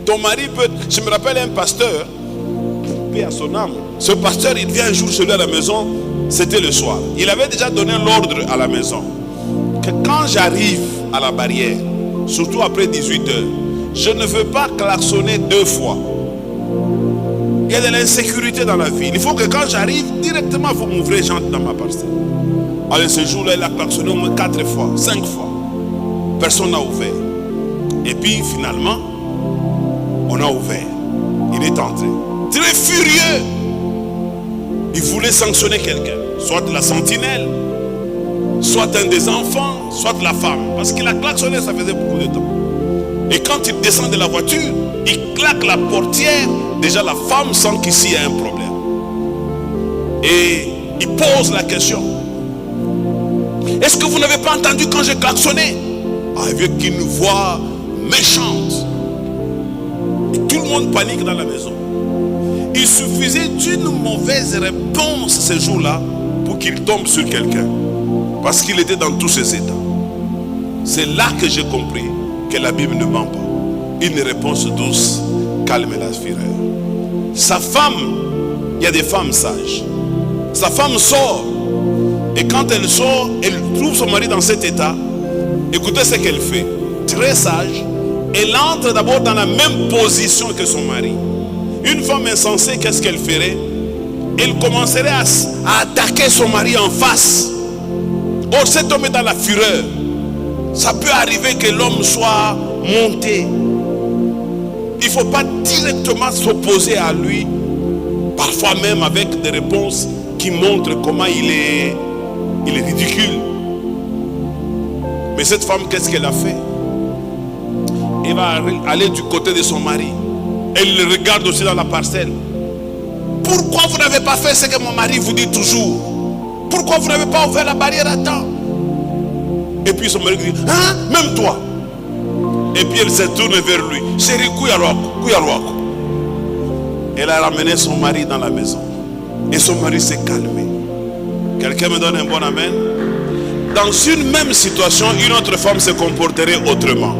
Ton mari peut... Je me rappelle un pasteur, paix à son âme. Ce pasteur, il vient un jour chez lui à la maison, c'était le soir. Il avait déjà donné l'ordre à la maison que quand j'arrive à la barrière, surtout après 18 heures, je ne veux pas klaxonner 2 fois. Il y a de l'insécurité dans la vie. Il faut que quand j'arrive, directement, vous m'ouvrez, j'entre dans ma parcelle. Alors ce jour-là, il a klaxonné au moins 4 fois, 5 fois. Personne n'a ouvert. Et puis finalement, on a ouvert. Il est entré. Très furieux. Il voulait sanctionner quelqu'un. Soit la sentinelle, soit un des enfants, soit la femme. Parce qu'il a klaxonné, ça faisait beaucoup de temps. Et quand il descend de la voiture, il claque la portière. Déjà la femme sent qu'ici il y a un problème. Et il pose la question. Est-ce que vous n'avez pas entendu quand j'ai klaxonné? Avec une voix méchante. Et tout le monde panique dans la maison. Il suffisait d'une mauvaise réponse ce jour-là pour qu'il tombe sur quelqu'un. Parce qu'il était dans tous ses états. C'est là que j'ai compris que la Bible ne ment pas. Une réponse douce calme la fureur. Sa femme, il y a des femmes sages. Sa femme sort. Et quand elle sort, elle trouve son mari dans cet état. Écoutez ce qu'elle fait. Très sage. Elle entre d'abord dans la même position que son mari. Une femme insensée, qu'est-ce qu'elle ferait? Elle commencerait à attaquer son mari en face. Or cet homme est dans la fureur. Ça peut arriver que l'homme soit monté. Il ne faut pas directement s'opposer à lui. Parfois même avec des réponses qui montrent comment il est ridicule. Mais cette femme, qu'est-ce qu'elle a fait? Elle va aller du côté de son mari. Elle le regarde aussi dans la parcelle. Pourquoi vous n'avez pas fait ce que mon mari vous dit toujours? Pourquoi vous n'avez pas ouvert la barrière à temps? Et puis son mari dit, hein, même toi. Et puis elle se tourne vers lui. Chérie, Kouyalwako. Elle a ramené son mari dans la maison. Et son mari s'est calmé. Quelqu'un me donne un bon amen? Dans une même situation, une autre femme se comporterait autrement.